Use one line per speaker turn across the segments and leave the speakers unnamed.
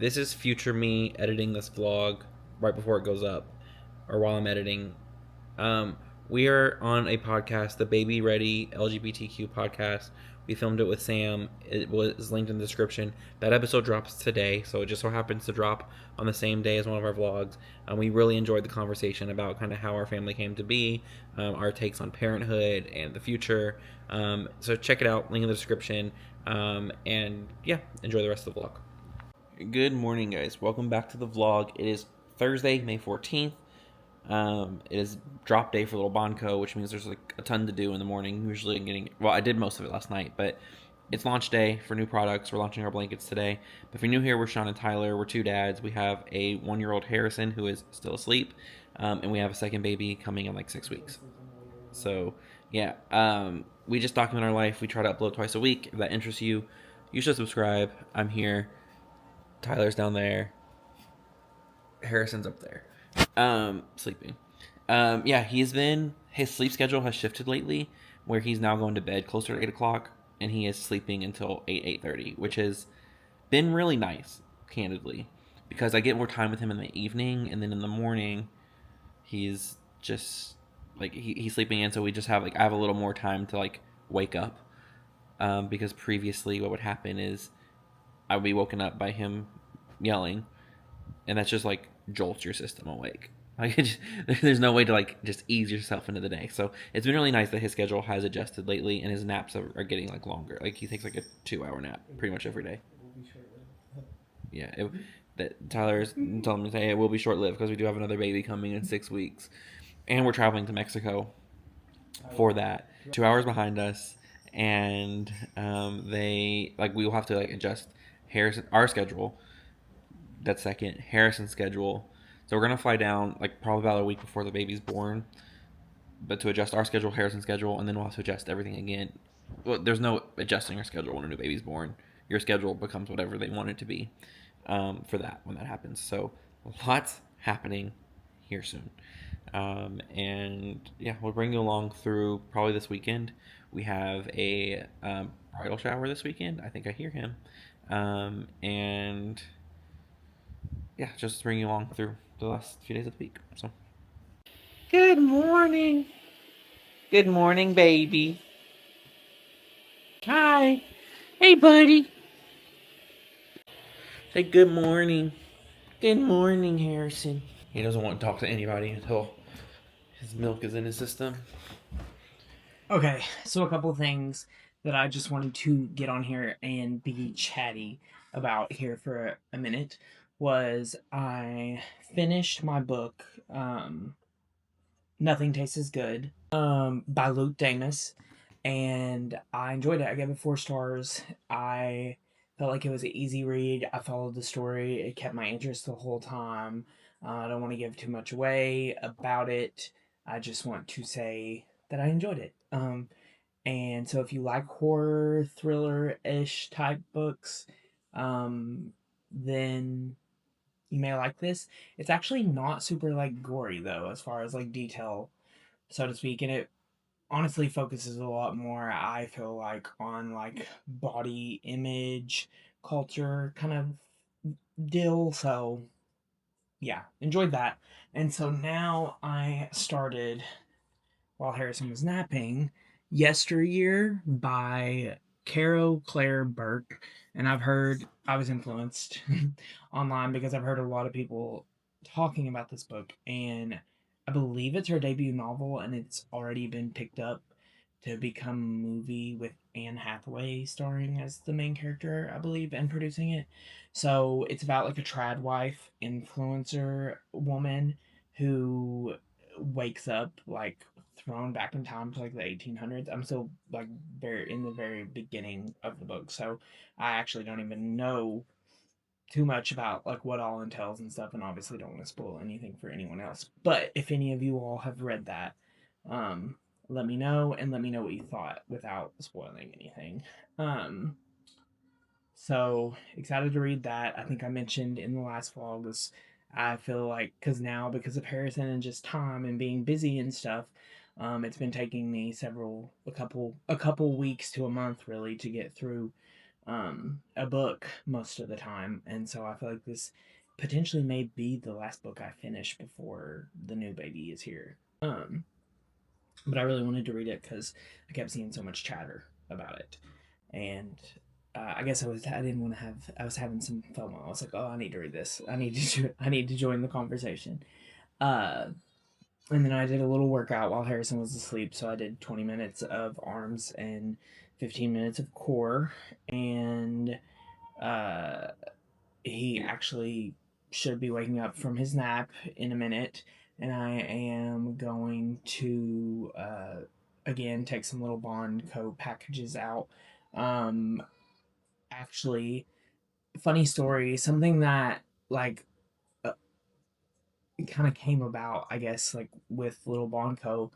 This is future me editing this vlog right before it goes up, or while I'm editing. Um, we are on a podcast, the Baby Ready LGBTQ podcast. We filmed it with Sam. It was linked in the description. That episode drops today, so it just so happens to drop on the same day as one of our vlogs. We really enjoyed the conversation about kind of how our family came to be, our takes on parenthood and the future. So check it out, link in the description. And yeah, enjoy the rest of the vlog. Good morning, guys. Welcome back to the vlog. It is Thursday, May 14th. It is drop day for Little Bonco, which means there's like a ton to do in the morning. Usually I did most of it last night, but it's launch day for new products. We're launching our blankets today. But if you're new here, we're Sean and Tyler. We're two dads. We have a 1-year-old Harrison who is still asleep, and we have a second baby coming in like 6 weeks. So yeah, we just document our life. We try to upload twice a week. If that interests you, you should subscribe. I'm here. Tyler's down there. Harrison's up there. Sleeping. Yeah, his sleep schedule has shifted lately, where he's now going to bed closer to 8 o'clock, and he is sleeping until 8:30, which has been really nice, candidly, because I get more time with him in the evening, and then in the morning, he's just like he's sleeping in, so we just have I have a little more time to like wake up. Because previously, what would happen is I would be woken up by him yelling, and that's just like jolts your system awake. There's no way to like just ease yourself into the day. So it's been really nice that his schedule has adjusted lately, and his naps are getting like longer. Like he takes like a 2-hour nap pretty much every day. Yeah, that Tyler's telling me to say it will be short lived because we do have another baby coming in 6 weeks, and we're traveling to Mexico for that. 2 hours behind us, and they like we will have to like adjust our schedule, that second Harrison's schedule. So we're gonna fly down like probably about a week before the baby's born, but to adjust our schedule, Harrison's schedule, and then we'll have to adjust everything again. Well, there's no adjusting our schedule when a new baby's born. Your schedule becomes whatever they want it to be, for that when that happens. So lots happening here soon. And yeah, we'll bring you along through probably this weekend. We have a bridal shower this weekend. I think I hear him. And yeah, just bring you along through the last few days of the week. So, good morning. Good morning, baby. Hi. Hey, buddy. Say good morning. Good morning, Harrison. He doesn't want to talk to anybody until his milk is in his system.
Okay, so a couple things that I just wanted to get on here and be chatty about here for a minute was I finished my book, Nothing Tastes as Good, by Luke Damas, and I enjoyed it. I gave it 4 stars. I felt like it was an easy read. I followed the story. It kept my interest the whole time. I don't want to give too much away about it. I just want to say that I enjoyed it. And so if you like horror, thriller-ish type books, then you may like this. It's actually not super like gory though, as far as like detail, so to speak, and it honestly focuses a lot more, I feel like, on like body image culture kind of deal. So yeah, enjoyed that. And so now I started while Harrison was napping, Yesteryear by Caro Claire Burke. And I was influenced online because I've heard a lot of people talking about this book. And I believe it's her debut novel, and it's already been picked up to become a movie with Anne Hathaway starring as the main character, I believe, and producing it. So it's about like a trad wife influencer woman who wakes up like thrown back in time to like the 1800s. I'm still like very in the very beginning of the book, so I actually don't even know too much about like what all entails and stuff, and obviously don't want to spoil anything for anyone else. But if any of you all have read that, um, let me know, and let me know what you thought without spoiling anything. Um, so excited to read that. I think I mentioned in the last vlog this. I feel like because of Harrison and just time and being busy and stuff, it's been taking me a couple weeks to a month really to get through a book most of the time, and so I feel like this potentially may be the last book I finish before the new baby is here. But I really wanted to read it because I kept seeing so much chatter about it, and I guess I didn't want to have I was having some FOMO. I was like, oh, I need to read this. I need to join the conversation. Uh, and then I did a little workout while Harrison was asleep. So I did 20 minutes of arms and 15 minutes of core, and uh, he actually should be waking up from his nap in a minute, and I am going to again take some little Bond Co packages out. Um, Actually, funny story, something that like kind of came about, I guess, like with Little Bonco,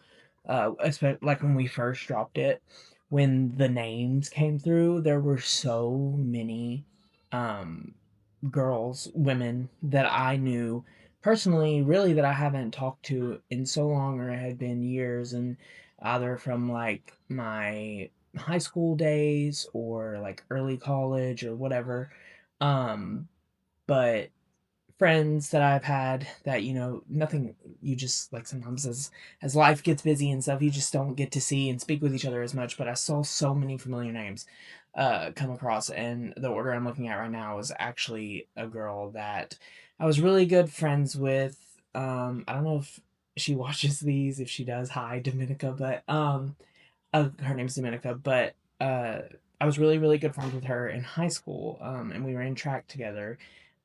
especially like when we first dropped it, when the names came through, there were so many um, girls, women that I knew personally, really that I haven't talked to in so long, or it had been years, and either from like my high school days or like early college or whatever. Um, but friends that I've had that nothing, you just like sometimes as life gets busy and stuff, you just don't get to see and speak with each other as much. But I saw so many familiar names come across, and the order I'm looking at right now is actually a girl that I was really good friends with. I don't know if she watches these. If she does, hi Dominica. But her name's Dominica, but I was really, really good friends with her in high school, and we were in track together.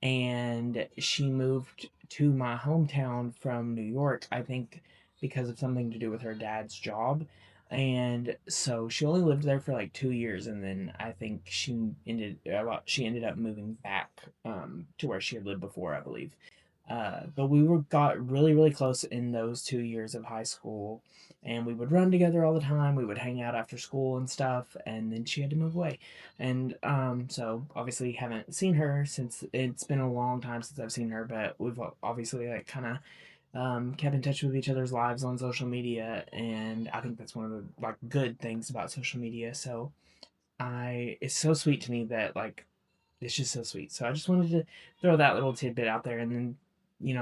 And she moved to my hometown from New York, I think, because of something to do with her dad's job. And so she only lived there for like 2 years, and then I think she ended up moving back to where she had lived before, I believe. But got really, really close in those 2 years of high school, and we would run together all the time. We would hang out after school and stuff, and then she had to move away, and so obviously haven't seen her since. It's been a long time since I've seen her, but we've obviously like kind of kept in touch with each other's lives on social media, and I think that's one of the like good things about social media. So I it's so sweet to me that like it's just so sweet. So I just wanted to throw that little tidbit out there. And then,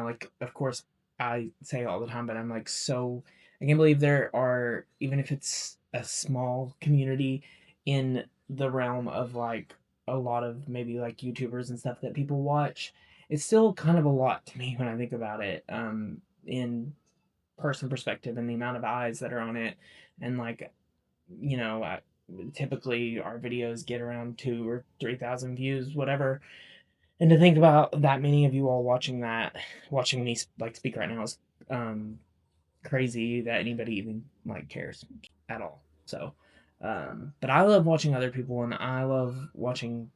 like, of course, I say it all the time, but I'm like, so I can't believe there are, even if it's a small community in the realm of like a lot of maybe like YouTubers and stuff that people watch, it's still kind of a lot to me when I think about it, in person perspective and the amount of eyes that are on it. And like, you know, I, typically our videos get around 2 or 3 thousand views, whatever. And to think about that many of you all watching me like speak right now is um, crazy that anybody even like cares at all. So, but I love watching other people, and I love watching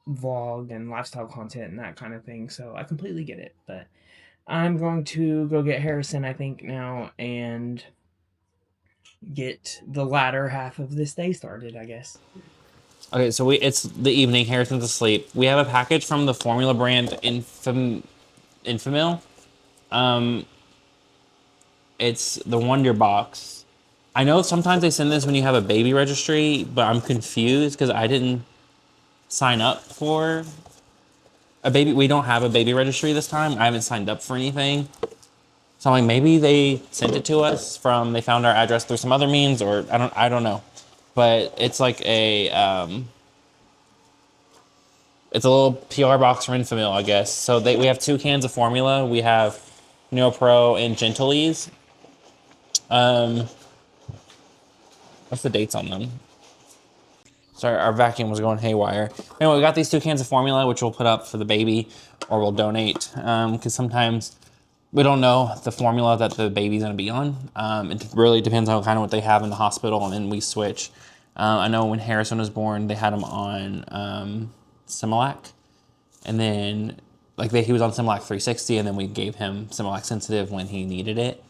vlog and lifestyle content and that kind of thing. So I completely get it. But I'm going to go get Harrison, I think, now, and get the latter half of this day started, I guess.
Okay, so it's the evening. Harrison's asleep. We have a package from the formula brand Infamil. Um, it's the Wonder Box. I know sometimes they send this when you have a baby registry, but I'm confused because I didn't sign up for a baby. We don't have a baby registry this time. I haven't signed up for anything. So I'm like, maybe they sent it to us from, they found our address through some other means, or I don't know. But it's like it's a little PR box for Infamil, I guess. So we have 2 cans of formula. We have NeoPro and Gentlease. Um, what's the dates on them? Sorry, our vacuum was going haywire. Anyway, we got these 2 cans of formula, which we'll put up for the baby, or we'll donate, because sometimes we don't know the formula that the baby's gonna be on. It really depends on kind of what they have in the hospital, and then we switch. I know when Harrison was born, they had him on Similac, and then like he was on Similac 360, and then we gave him Similac Sensitive when he needed it,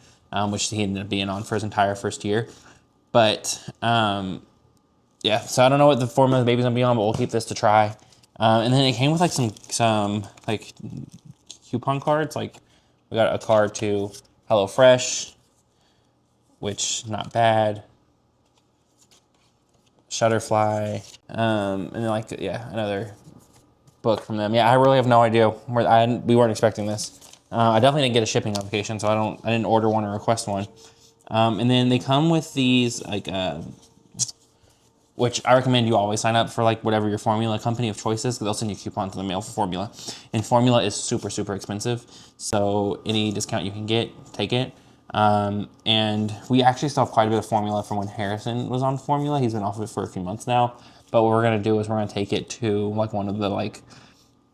which he ended up being on for his entire first year. But yeah, so I don't know what the formula the baby's gonna be on, but we'll keep this to try. And then it came with like some like coupon cards. Like we got a card to HelloFresh, which not bad. Shutterfly, and then like another book from them. Yeah, I really have no idea we weren't expecting this. I definitely didn't get a shipping notification, so I didn't order one or request one. And then they come with these like which I recommend you always sign up for like whatever your formula company of choice is, because they'll send you coupons in the mail for formula. And formula is super, super expensive. So any discount you can get, take it. And we actually still have quite a bit of formula from when Harrison was on formula. He's been off of it for a few months now. But what we're gonna do is we're gonna take it to like one of the like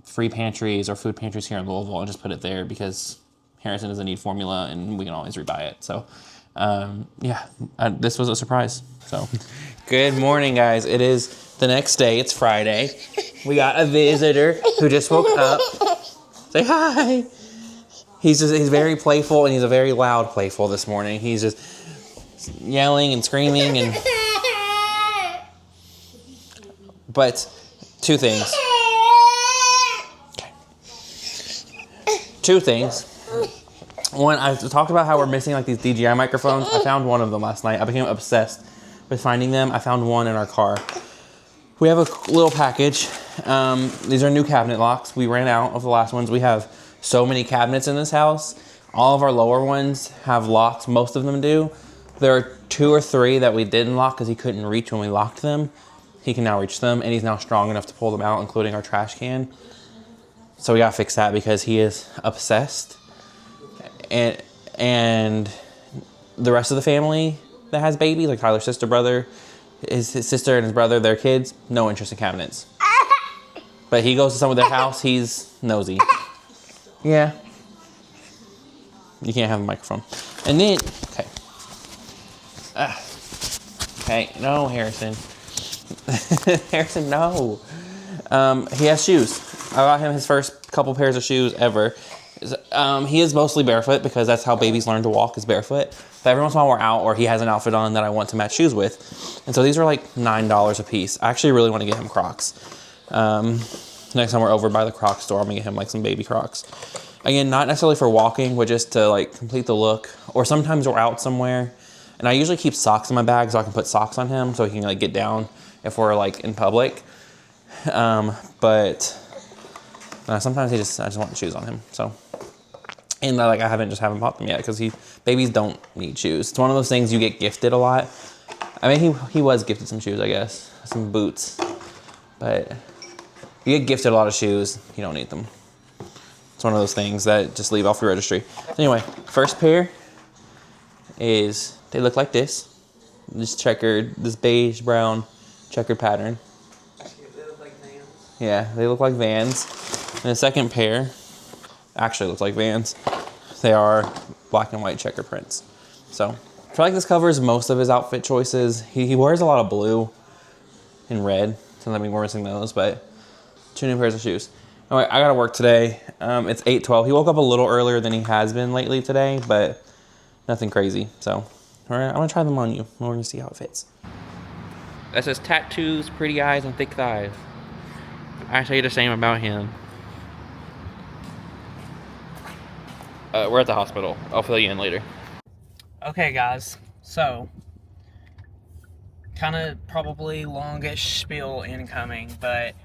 free pantries or food pantries here in Louisville and just put it there, because Harrison doesn't need formula and we can always rebuy it. So this was a surprise. So good morning, guys. It is the next day. It's Friday. We got a visitor who just woke up. Say hi. He's very playful, and he's a very loud playful this morning. He's just yelling and screaming and but two things. Okay. Two things. One, I talked about how we're missing like these DJI microphones. I found one of them last night. I became obsessed with finding them. I found one in our car. We have a little package. These are new cabinet locks. We ran out of the last ones. We have so many cabinets in this house. All of our lower ones have locks. Most of them do. There are 2 or 3 that we didn't lock because he couldn't reach when we locked them. He can now reach them, and he's now strong enough to pull them out, including our trash can. So we gotta fix that because he is obsessed. And the rest of the family that has babies, like Tyler's sister, brother, his sister and his brother, their kids, no interest in cabinets. But he goes to some of their house, he's nosy. Yeah. You can't have a microphone. And then, okay. Okay, no, Harrison. Harrison, no. He has shoes. I got him his first couple pairs of shoes ever. He is mostly barefoot because that's how babies learn to walk, is barefoot. But every once in a while we're out or he has an outfit on that I want to match shoes with. And so these are like $9 a piece. I actually really want to get him Crocs. Next time we're over by the Crocs store, I'm gonna get him like some baby Crocs. Again, not necessarily for walking, but just to like complete the look. Or sometimes we're out somewhere. And I usually keep socks in my bag so I can put socks on him so he can like get down if we're like in public. But sometimes I just want shoes on him. So. And like I haven't bought them yet because babies don't need shoes. It's one of those things you get gifted a lot. I mean, he was gifted some shoes, I guess, some boots, but you get gifted a lot of shoes, you don't need them. It's one of those things that just leave off your registry. Anyway, first pair they look like this checkered, this beige brown checkered pattern.
They look like Vans.
Yeah, they look like Vans. And the second pair actually looks like Vans. They are black and white checker prints. So I feel like this covers most of his outfit choices. He wears a lot of blue and red, so that means we're missing those, but 2 new pairs of shoes. Anyway, I gotta work today. It's 8:12. He woke up a little earlier than he has been lately today, but nothing crazy. So all right, I'm gonna try them on you. We're gonna see how it fits. That says tattoos, pretty eyes, and thick thighs. I say the same about him. We're at the hospital. I'll fill you in later.
Okay, guys. So, kind of probably longish spiel incoming, but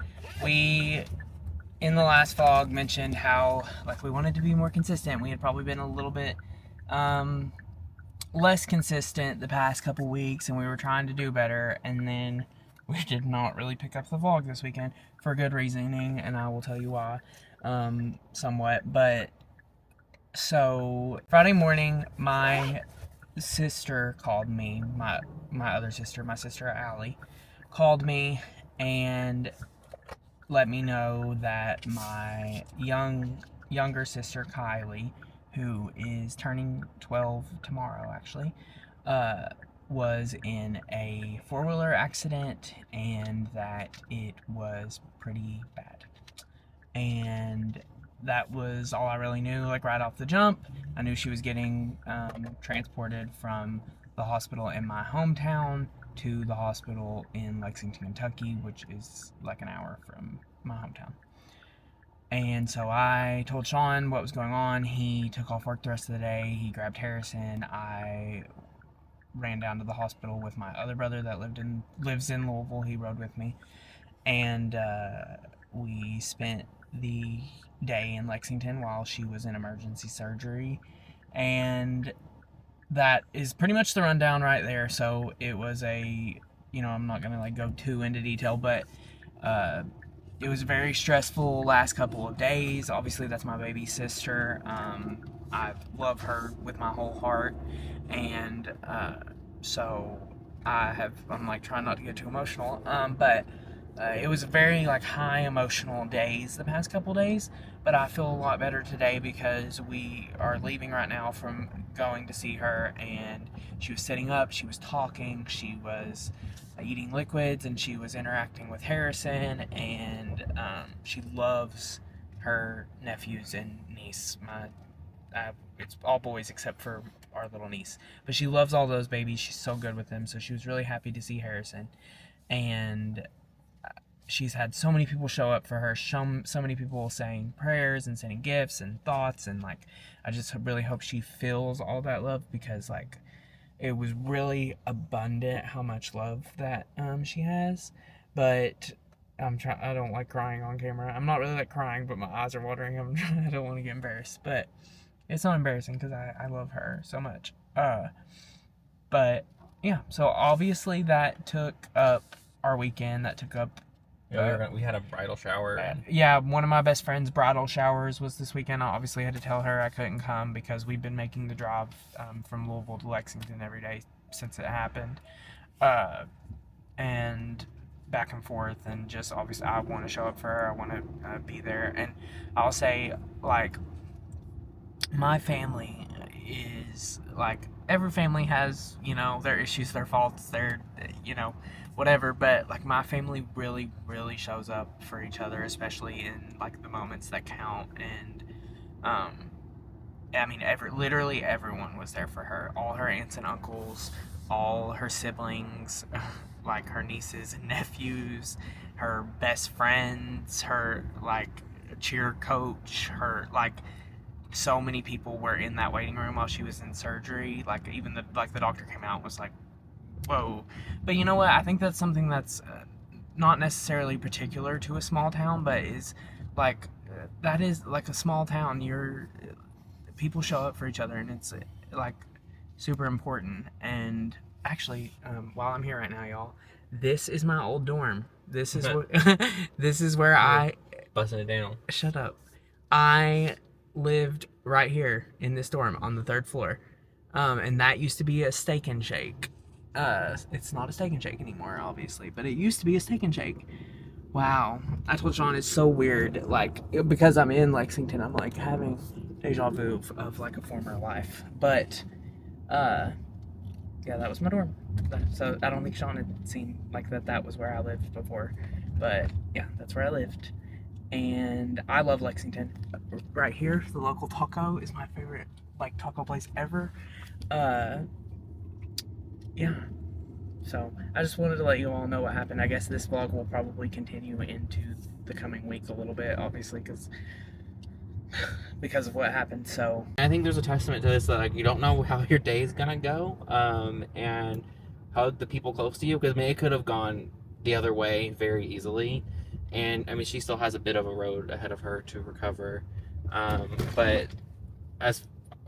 we, in the last vlog, mentioned how like we wanted to be more consistent. We had probably been a little bit less consistent the past couple weeks, and we were trying to do better, and then we did not really pick up the vlog this weekend for good reasoning, and I will tell you why somewhat. But so Friday morning, my sister called me, my other sister, my sister Allie, called me and let me know that my younger sister Kylie, who is turning 12 tomorrow actually, was in a 4-wheeler accident and that it was pretty bad. And that was all I really knew, like right off the jump. I knew she was getting transported from the hospital in my hometown to the hospital in Lexington, Kentucky, which is like an hour from my hometown. And so I told Sean what was going on. He took off work the rest of the day. He grabbed Harrison. I ran down to the hospital with my other brother that lives in Louisville. He rode with me, and we spent the day in Lexington while she was in emergency surgery, and that is pretty much the rundown right there. So it was I'm not gonna like go too into detail, but uh, it was a very stressful last couple of days. Obviously, that's my baby sister. I love her with my whole heart, and so I'm like trying not to get too emotional. But it was very like high emotional days the past couple days. But I feel a lot better today because we are leaving right now from going to see her, and she was sitting up, she was talking, she was eating liquids, and she was interacting with Harrison, and she loves her nephews and niece. It's all boys except for our little niece, but she loves all those babies. She's so good with them, so she was really happy to see Harrison, and she's had so many people show up for her, so many people saying prayers and sending gifts and thoughts, and like I just really hope she feels all that love, because like it was really abundant how much love that she has. But I don't like crying on camera. I'm not really like crying, but my eyes are watering. I don't want to get embarrassed, but it's not embarrassing because I love her so much. But yeah, so obviously that took up our weekend. That took up.
Yeah, we had a bridal shower.
Yeah, one of my best friend's bridal showers was this weekend. I obviously had to tell her I couldn't come because we've been making the drive from Louisville to Lexington every day since it happened, and back and forth, and just obviously I want to show up for her. I want to be there, and I'll say like my family is like every family has their issues, their faults, their whatever, but like my family really really shows up for each other, especially in like the moments that count. And I mean literally everyone was there for her, all her aunts and uncles, all her siblings, like her nieces and nephews, her best friends, her like cheer coach, her like so many people were in that waiting room while she was in surgery. Like even the doctor came out and was like, "Whoa!" But you know what? I think that's something that's not necessarily particular to a small town, but is like that is like a small town. People show up for each other, and it's like super important. And actually, while I'm here right now, y'all, this is my old dorm. This is this is where I
busting it down.
Shut up. I lived right here in this dorm on the 3rd floor, and that used to be a Steak and Shake. It's not a Steak and Shake anymore, obviously, but it used to be a Steak and Shake. Wow, I told Sean it's so weird. Like because I'm in Lexington, I'm like having deja vu of like a former life. But yeah, that was my dorm. So I don't think Sean had seen like that was where I lived before, but yeah, that's where I lived. And I love Lexington. Right here, the local taco is my favorite like taco place ever. Yeah. So I just wanted to let you all know what happened. I guess this vlog will probably continue into the coming week a little bit, obviously, because of what happened. So
I think there's a testament to this that like you don't know how your day is gonna go, and how the people close to you, because I mean it could have gone the other way very easily. And I mean, she still has a bit of a road ahead of her to recover. But as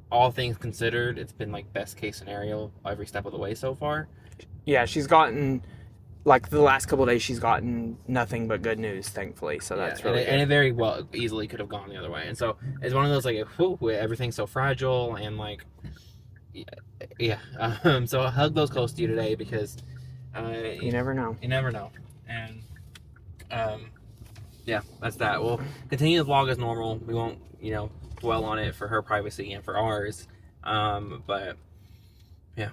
all things considered, it's been like best case scenario every step of the way so far.
Yeah, she's gotten like the last couple of days, she's gotten nothing but good news, thankfully. So that's really good.
And it very well easily could have gone the other way. And so it's one of those like, whew, everything's so fragile and like, yeah. So I'll hug those close to you today because
you never know.
You never know. And yeah, that's that. We'll continue the vlog as normal. We won't, dwell on it for her privacy and for ours. But yeah,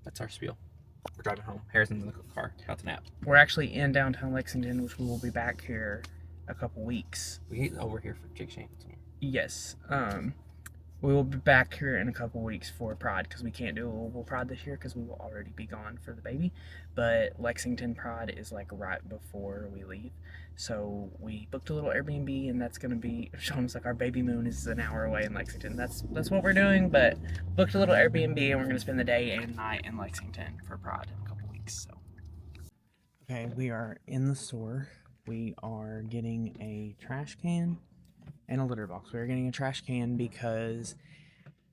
that's our spiel. We're driving home. Harrison's in the car, about to nap.
We're actually in downtown Lexington, which we will be back here a couple weeks.
We're here for Jake Shane somewhere.
Yes. we will be back here in a couple weeks for Pride because we can't do a Louisville Pride this year because we will already be gone for the baby. But Lexington Pride is like right before we leave. So we booked a little Airbnb, and that's gonna be. Sean was like, our baby moon is an hour away in Lexington. That's what we're doing. But booked a little Airbnb, and we're gonna spend the day and night in Lexington for Pride in a couple weeks. So okay, we are in the store. We are getting a trash can and a litter box. We're getting a trash can because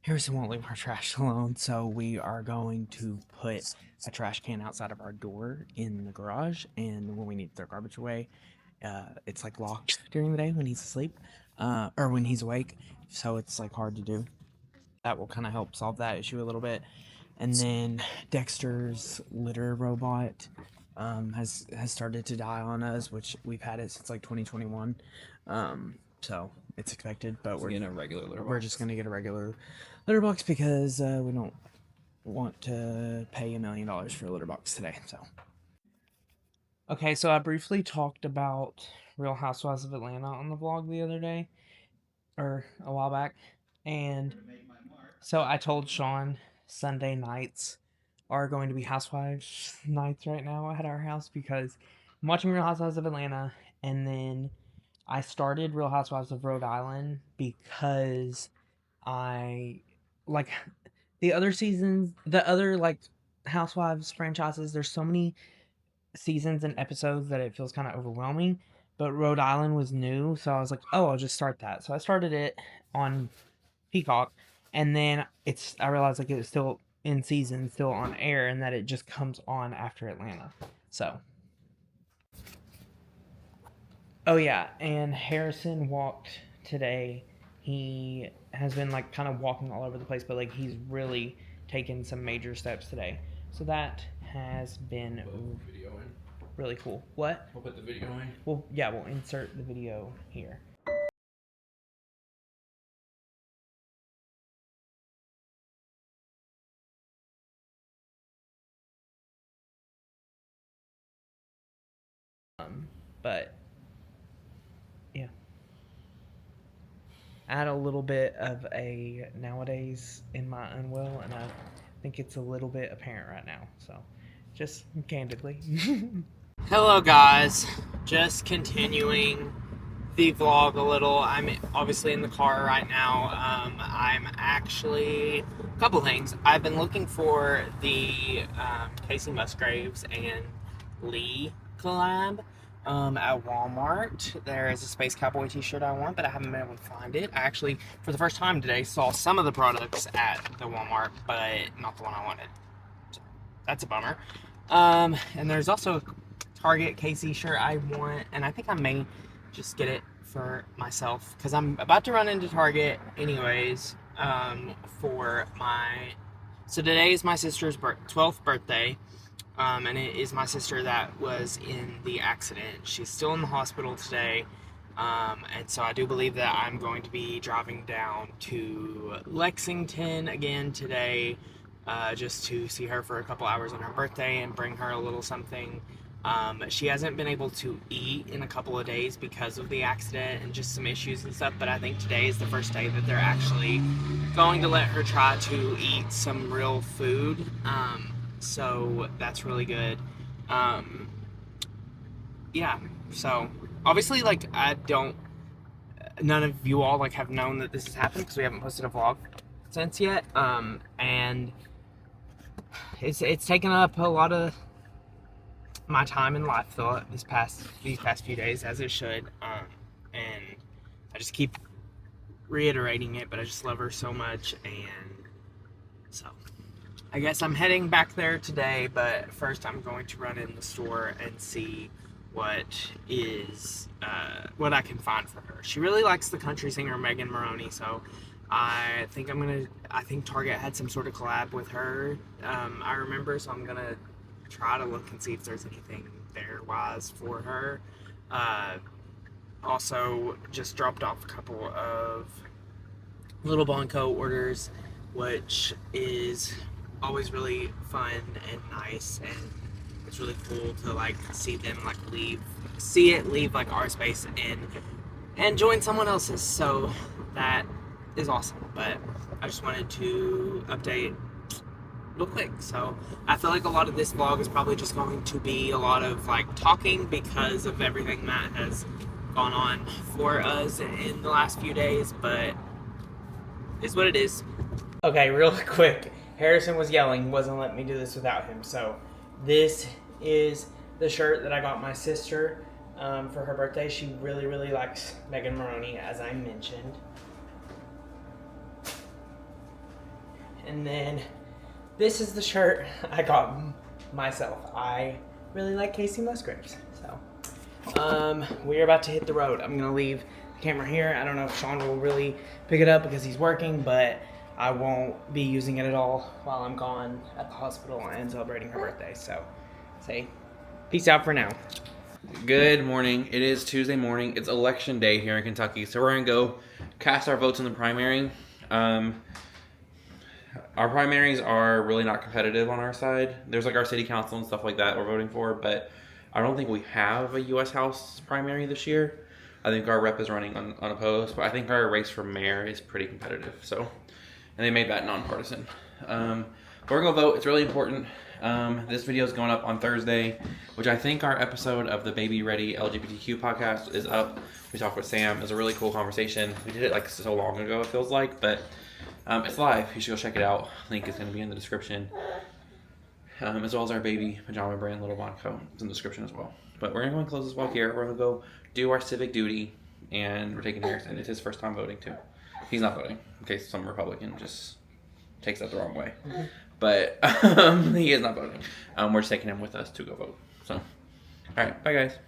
Harrison won't leave our trash alone, so we are going to put a trash can outside of our door in the garage, and when we need to throw garbage away, it's like locked during the day when he's asleep, or when he's awake, so it's like hard to do. That will kind of help solve that issue a little bit. And then Dexter's litter robot has started to die on us, which we've had it since like 2021. So it's expected, but we're just gonna get a regular litter box because we don't want to pay $1 million for a litter box today. So okay, so I briefly talked about Real Housewives of Atlanta on the vlog the other day, or a while back, and so I told Sean Sunday nights are going to be Housewives nights right now at our house because I'm watching Real Housewives of Atlanta, and then I started Real Housewives of Rhode Island because I like the other seasons, the other like Housewives franchises. There's so many seasons and episodes that it feels kind of overwhelming. But Rhode Island was new, so I was like, oh, I'll just start that. So I started it on Peacock, and then I realized like it was still in season, still on air, and that it just comes on after Atlanta. So, oh yeah, and Harrison walked today. He has been like kind of walking all over the place, but like he's really taken some major steps today. So that has been really cool. What?
We'll put the video in.
Well, yeah, we'll insert the video here. But yeah, I had a little bit of a nowadays in my unwell, and I think it's a little bit apparent right now. So, just candidly. Hello, guys. Just continuing the vlog a little. I'm obviously in the car right now. I'm actually a couple things. I've been looking for the Casey Musgraves and Lee collab at Walmart. There is a Space Cowboy t-shirt I want, but I haven't been able to find it. I actually, for the first time today, saw some of the products at the Walmart, but not the one I wanted. So that's a bummer. And there's also a Target Casey shirt I want, and I think I may just get it for myself because I'm about to run into Target anyways for my... So today is my sister's 12th birthday. And it is my sister that was in the accident. She's still in the hospital today. And so I do believe that I'm going to be driving down to Lexington again today just to see her for a couple hours on her birthday and bring her a little something. She hasn't been able to eat in a couple of days because of the accident and just some issues and stuff, but I think today is the first day that they're actually going to let her try to eat some real food. So that's really good. Yeah, so obviously like none of you all like have known that this has happened because we haven't posted a vlog since yet. And it's taken up a lot of my time in life though these past few days, as it should. And I just keep reiterating it, but I just love her so much, and so I guess I'm heading back there today, but first I'm going to run in the store and see what I can find for her. She really likes the country singer Megan Maroney, so I think Target had some sort of collab with her. I remember, so I'm gonna try to look and see if there's anything there wise for her. Also just dropped off a couple of Little Bonco orders, which is always really fun and nice, and it's really cool to like see them like leave like our space and join someone else's. So that is awesome. But I just wanted to update real quick. So I feel like a lot of this vlog is probably just going to be a lot of like talking because of everything that has gone on for us in the last few days, but it's what it is. Okay, real quick. Harrison was yelling, wasn't letting me do this without him. So this is the shirt that I got my sister for her birthday. She really, really likes Megan Maroney, as I mentioned. And then this is the shirt I got myself. I really like Casey Musgraves. So we're about to hit the road. I'm gonna leave the camera here. I don't know if Sean will really pick it up because he's working, but I won't be using it at all while I'm gone at the hospital and celebrating her birthday. So say peace out for now.
Good morning. It is Tuesday morning. It's election day here in Kentucky, so we're gonna go cast our votes in the primary. Our primaries are really not competitive on our side. There's like our city council and stuff like that we're voting for, but I don't think we have a U.S. House primary this year. I think our rep is running unopposed, but I think our race for mayor is pretty competitive. So, and they made that nonpartisan. But we're gonna vote. It's really important. This video is going up on Thursday, which I think our episode of the Baby Ready LGBTQ podcast is up. We talked with Sam. It was a really cool conversation. We did it like so long ago, it feels like, but it's live. You should go check it out. Link is going to be in the description. As well as our baby pajama brand Little Bonco. It's in the description as well. But we're going to go and close this vlog here. We're going to go do our civic duty, and we're taking Harrison. It's his first time voting too. He's not voting, in case some Republican just takes that the wrong way. Mm-hmm. But he is not voting. We're just taking him with us to go vote. So, all right. Bye, guys.